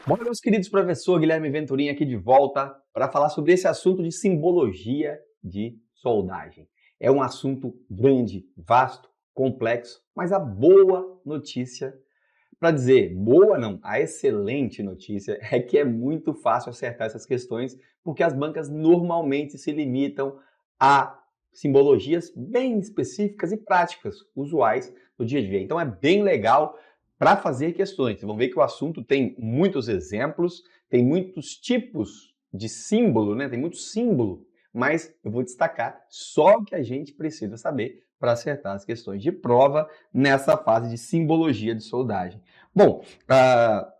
Bom, meus queridos, professor Guilherme Venturini aqui de volta para falar sobre esse assunto de simbologia de soldagem. É um assunto grande, vasto, complexo, mas a boa notícia, para dizer boa não, a excelente notícia é que é muito fácil acertar essas questões, porque as bancas normalmente se limitam a simbologias bem específicas e práticas, usuais no dia a dia. Então é bem legal para fazer questões. Vocês vão ver que o assunto tem muitos exemplos, tem muitos tipos de símbolo, né? Tem muito símbolo, mas eu vou destacar só o que a gente precisa saber para acertar as questões de prova nessa fase de simbologia de soldagem. Bom, a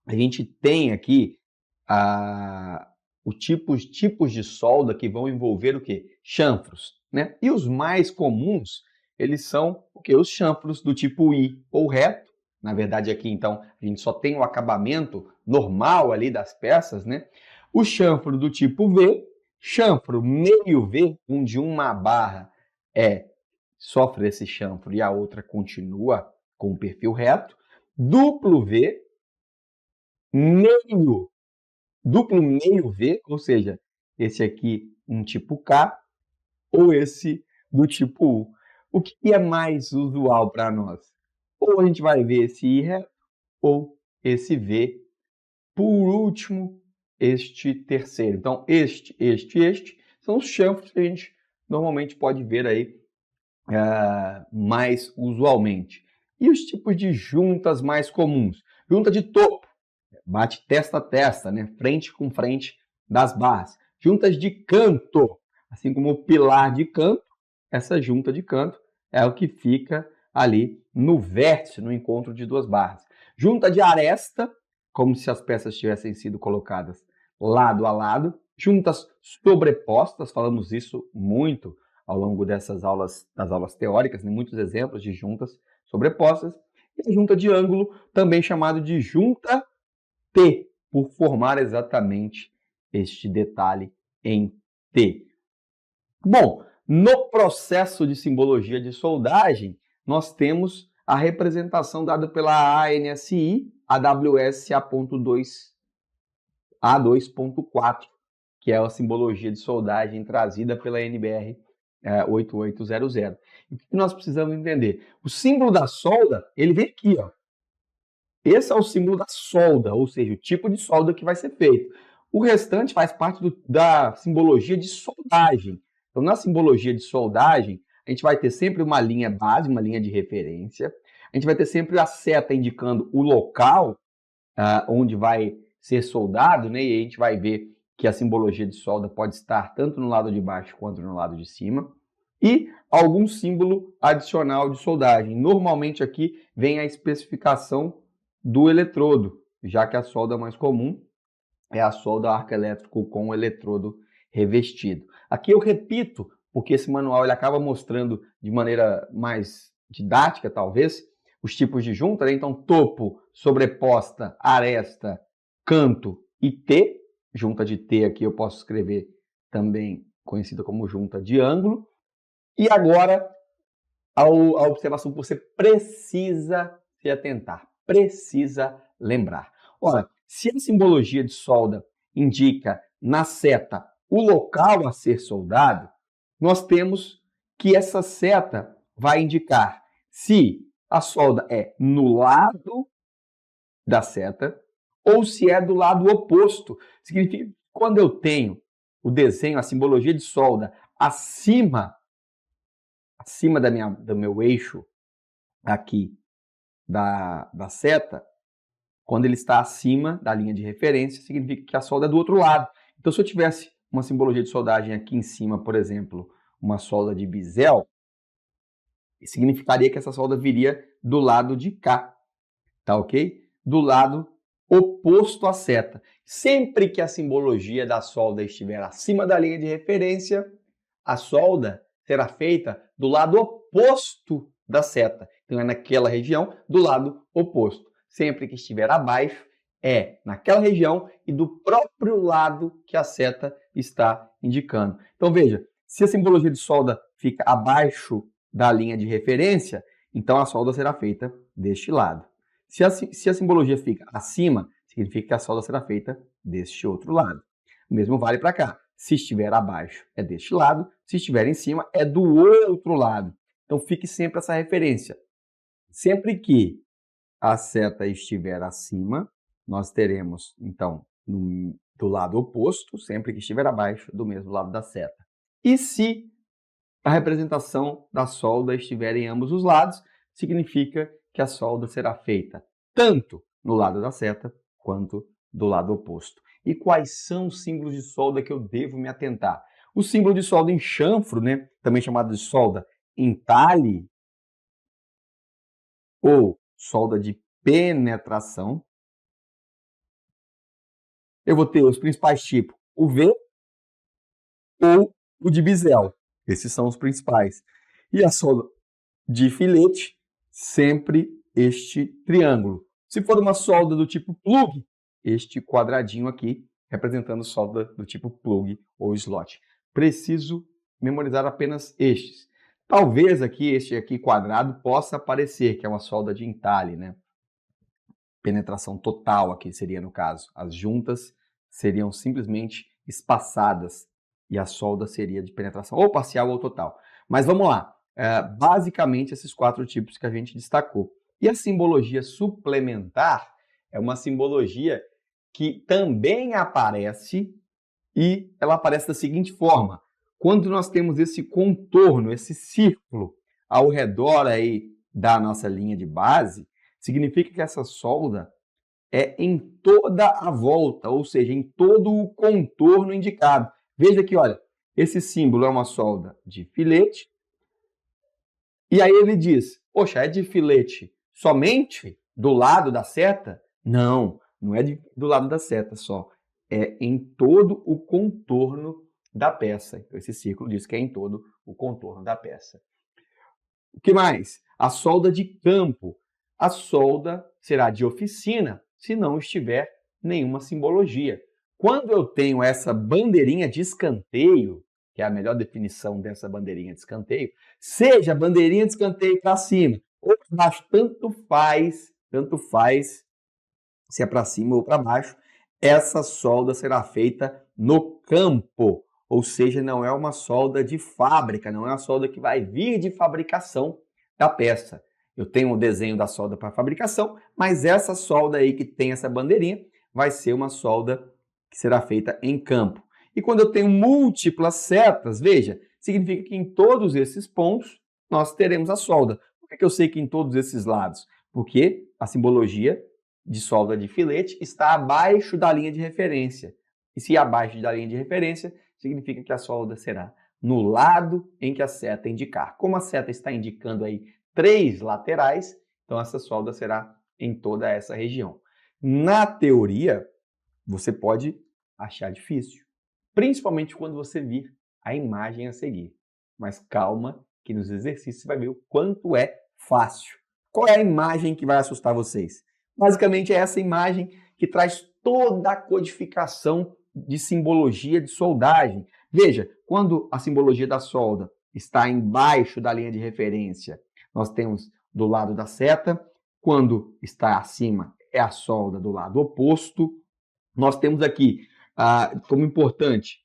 gente tem aqui os tipos de solda que vão envolver o quê? Chanfros, né? E os mais comuns, eles são o quê? Os chanfros do tipo I ou reto. Na verdade, aqui, então, a gente só tem o acabamento normal ali das peças, né? O chanfro do tipo V, chanfro meio V, onde uma barra sofre esse chanfro e a outra continua com o perfil reto. Duplo V, duplo meio V, ou seja, esse aqui um tipo K, ou esse do tipo U. O que é mais usual para nós? Ou a gente vai ver esse I reto, ou esse V. Por último, este terceiro. Então, este são os chanfros que a gente normalmente pode ver aí mais usualmente. E os tipos de juntas mais comuns? Junta de topo, bate testa a testa, né? Frente com frente das barras. Juntas de canto, assim como o pilar de canto, essa junta de canto é o que fica ali no vértice, no encontro de duas barras. Junta de aresta, como se as peças tivessem sido colocadas lado a lado. Juntas sobrepostas, falamos isso muito ao longo dessas aulas, das aulas teóricas, né? Muitos exemplos de juntas sobrepostas. E a junta de ângulo, também chamado de junta T, por formar exatamente este detalhe em T. Bom, no processo de simbologia de soldagem, nós temos a representação dada pela ANSI AWS A2.4, que é a simbologia de soldagem trazida pela NBR 8800. O que nós precisamos entender? O símbolo da solda, ele vem aqui, ó. Esse é o símbolo da solda, ou seja, o tipo de solda que vai ser feito. O restante faz parte da simbologia de soldagem. Então, na simbologia de soldagem, a gente vai ter sempre uma linha base, uma linha de referência. A gente vai ter sempre a seta indicando o local onde vai ser soldado, né? E a gente vai ver que a simbologia de solda pode estar tanto no lado de baixo quanto no lado de cima. E algum símbolo adicional de soldagem. Normalmente aqui vem a especificação do eletrodo, já que a solda mais comum é a solda arco elétrico com o eletrodo revestido. Aqui eu repito, porque esse manual ele acaba mostrando de maneira mais didática, talvez, os tipos de junta, né? Então, topo, sobreposta, aresta, canto e T. Junta de T aqui eu posso escrever também conhecida como junta de ângulo. E agora, a observação que você precisa se atentar, precisa lembrar. Ora, se a simbologia de solda indica na seta o local a ser soldado, nós temos que essa seta vai indicar se a solda é no lado da seta ou se é do lado oposto. Significa que quando eu tenho o desenho, a simbologia de solda acima do meu eixo aqui da seta, quando ele está acima da linha de referência, significa que a solda é do outro lado. Então, se eu tivesse uma simbologia de soldagem aqui em cima, por exemplo, uma solda de bisel, significaria que essa solda viria do lado de cá, tá ok? Do lado oposto à seta. Sempre que a simbologia da solda estiver acima da linha de referência, a solda será feita do lado oposto da seta. Então, é naquela região do lado oposto. Sempre que estiver abaixo, é naquela região e do próprio lado que a seta está indicando. Então, veja, se a simbologia de solda fica abaixo da linha de referência, então a solda será feita deste lado. Se a simbologia fica acima, significa que a solda será feita deste outro lado. O mesmo vale para cá. Se estiver abaixo, é deste lado. Se estiver em cima, é do outro lado. Então, fique sempre essa referência. Sempre que a seta estiver acima, nós teremos, então, do lado oposto, sempre que estiver abaixo, do mesmo lado da seta. E se a representação da solda estiver em ambos os lados, significa que a solda será feita tanto no lado da seta quanto do lado oposto. E quais são os símbolos de solda que eu devo me atentar? O símbolo de solda em chanfro, né, também chamado de solda entalhe, ou solda de penetração. Eu vou ter os principais tipos, o V ou o de bisel. Esses são os principais. E a solda de filete, sempre este triângulo. Se for uma solda do tipo plug, este quadradinho aqui, representando solda do tipo plug ou slot. Preciso memorizar apenas estes. Talvez aqui, este aqui quadrado, possa aparecer, que é uma solda de entalhe, né? Penetração total aqui seria no caso. As juntas seriam simplesmente espaçadas e a solda seria de penetração ou parcial ou total. Mas vamos lá. Basicamente esses 4 tipos que a gente destacou. E a simbologia suplementar é uma simbologia que também aparece e ela aparece da seguinte forma. Quando nós temos esse contorno, esse círculo ao redor aí da nossa linha de base, significa que essa solda é em toda a volta, ou seja, em todo o contorno indicado. Veja aqui, olha, esse símbolo é uma solda de filete. E aí ele diz, poxa, é de filete somente do lado da seta? Não, não é do lado da seta só. É em todo o contorno da peça. Então, esse círculo diz que é em todo o contorno da peça. O que mais? A solda de campo. A solda será de oficina se não estiver nenhuma simbologia. Quando eu tenho essa bandeirinha de escanteio, que é a melhor definição dessa bandeirinha de escanteio, seja a bandeirinha de escanteio para cima ou para baixo, tanto faz se é para cima ou para baixo, essa solda será feita no campo, ou seja, não é uma solda de fábrica, não é uma solda que vai vir de fabricação da peça. Eu tenho o desenho da solda para fabricação, mas essa solda aí que tem essa bandeirinha vai ser uma solda que será feita em campo. E quando eu tenho múltiplas setas, veja, significa que em todos esses pontos nós teremos a solda. Por que eu sei que em todos esses lados? Porque a simbologia de solda de filete está abaixo da linha de referência. E se abaixo da linha de referência, significa que a solda será no lado em que a seta indicar. Como a seta está indicando aí 3 laterais, então essa solda será em toda essa região. Na teoria, você pode achar difícil, principalmente quando você vir a imagem a seguir. Mas calma, que nos exercícios você vai ver o quanto é fácil. Qual é a imagem que vai assustar vocês? Basicamente é essa imagem que traz toda a codificação de simbologia de soldagem. Veja, quando a simbologia da solda está embaixo da linha de referência, nós temos do lado da seta. Quando está acima, é a solda do lado oposto. Nós temos aqui, como importante,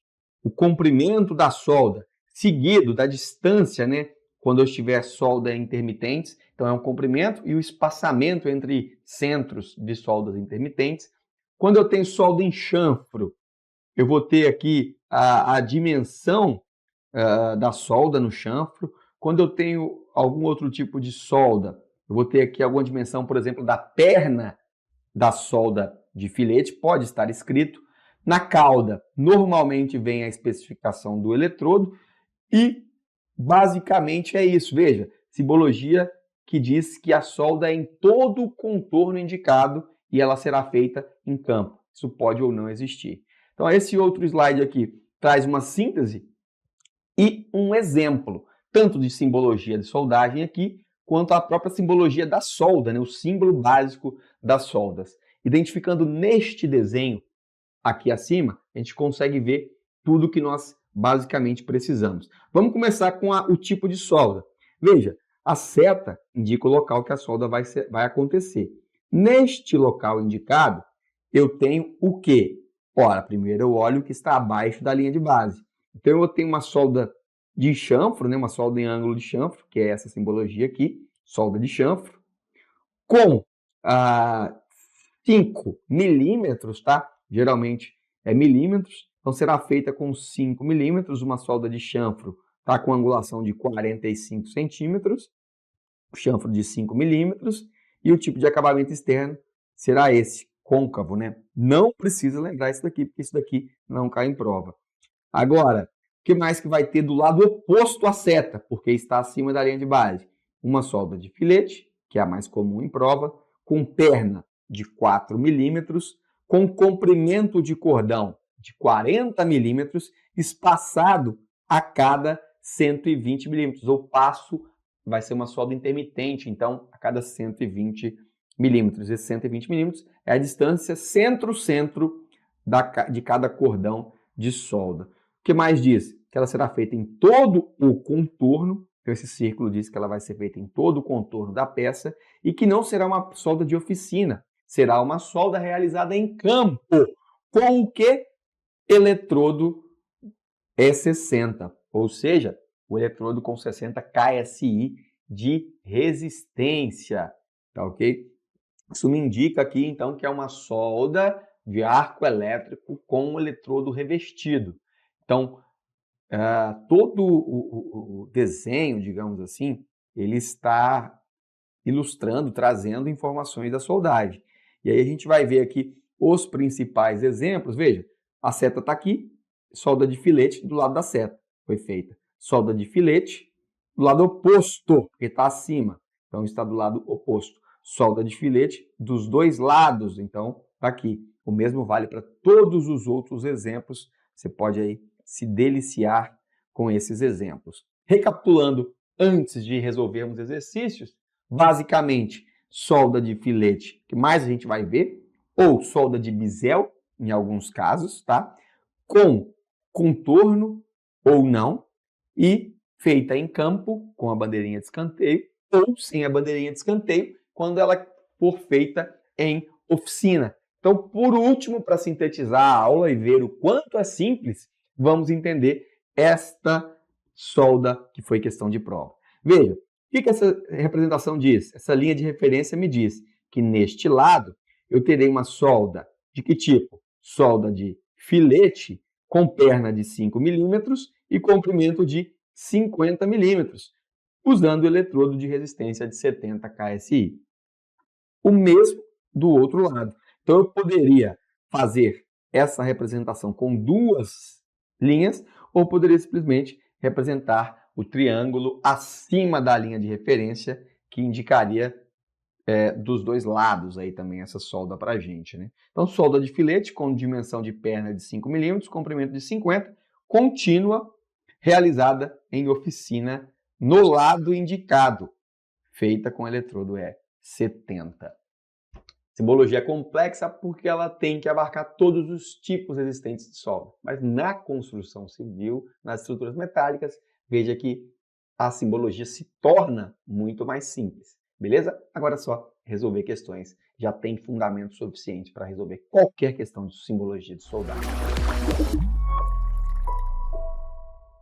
o comprimento da solda, seguido da distância, né? Quando eu tiver solda intermitentes, então é um comprimento e o espaçamento entre centros de soldas intermitentes. Quando eu tenho solda em chanfro, eu vou ter aqui a dimensão da solda no chanfro. Quando eu tenho algum outro tipo de solda, eu vou ter aqui alguma dimensão, por exemplo, da perna da solda de filete, pode estar escrito. Na cauda, normalmente vem a especificação do eletrodo e basicamente é isso. Veja, simbologia que diz que a solda é em todo o contorno indicado e ela será feita em campo. Isso pode ou não existir. Então, esse outro slide aqui traz uma síntese e um exemplo, tanto de simbologia de soldagem aqui, quanto a própria simbologia da solda, né? O símbolo básico das soldas. Identificando neste desenho aqui acima, a gente consegue ver tudo que nós basicamente precisamos. Vamos começar com o tipo de solda. Veja, a seta indica o local que a solda vai acontecer. Neste local indicado, eu tenho o quê? Ora, primeiro eu olho o que está abaixo da linha de base. Então, eu tenho uma solda de chanfro, né? Uma solda em ângulo de chanfro, que é essa simbologia aqui, solda de chanfro, com 5 milímetros, tá? Geralmente é milímetros, então será feita com 5 milímetros, uma solda de chanfro, tá? Com angulação de 45 centímetros, chanfro de 5 milímetros, e o tipo de acabamento externo será esse, côncavo, né? Não precisa lembrar isso daqui, porque isso daqui não cai em prova. Agora, o que mais que vai ter do lado oposto à seta, porque está acima da linha de base? Uma solda de filete, que é a mais comum em prova, com perna de 4 milímetros, com comprimento de cordão de 40 milímetros, espaçado a cada 120 milímetros. O passo vai ser uma solda intermitente, então, a cada 120 milímetros. Esse 120 milímetros é a distância centro-centro de cada cordão de solda. O que mais diz? Que ela será feita em todo o contorno, então esse círculo diz que ela vai ser feita em todo o contorno da peça e que não será uma solda de oficina, será uma solda realizada em campo. Com o que? Eletrodo E60, ou seja, o eletrodo com 60 KSI de resistência, tá ok? Isso me indica aqui, então, que é uma solda de arco elétrico com um eletrodo revestido. Então, todo o desenho, digamos assim, ele está ilustrando, trazendo informações da soldagem. E aí a gente vai ver aqui os principais exemplos. Veja, a seta está aqui, solda de filete do lado da seta foi feita. Solda de filete do lado oposto, porque está acima. Então, está do lado oposto. Solda de filete dos dois lados. Então, está aqui. O mesmo vale para todos os outros exemplos. Você pode aí se deliciar com esses exemplos. Recapitulando, antes de resolvermos exercícios, basicamente, solda de filete, que mais a gente vai ver, ou solda de bisel, em alguns casos, tá? Com contorno ou não, e feita em campo, com a bandeirinha de escanteio, ou sem a bandeirinha de escanteio, quando ela for feita em oficina. Então, por último, para sintetizar a aula e ver o quanto é simples, vamos entender esta solda que foi questão de prova. Veja, o que essa representação diz? Essa linha de referência me diz que neste lado eu terei uma solda de que tipo? Solda de filete com perna de 5 milímetros e comprimento de 50 milímetros, usando o eletrodo de resistência de 70 KSI. O mesmo do outro lado. Então, eu poderia fazer essa representação com duas linhas ou poderia simplesmente representar o triângulo acima da linha de referência, que indicaria dos dois lados aí também essa solda para a gente, né? Então, solda de filete com dimensão de perna de 5 milímetros, comprimento de 50, contínua, realizada em oficina no lado indicado, feita com eletrodo E70. Simbologia é complexa porque ela tem que abarcar todos os tipos existentes de solda. Mas na construção civil, nas estruturas metálicas, veja que a simbologia se torna muito mais simples. Beleza? Agora é só resolver questões. Já tem fundamento suficiente para resolver qualquer questão de simbologia de soldagem.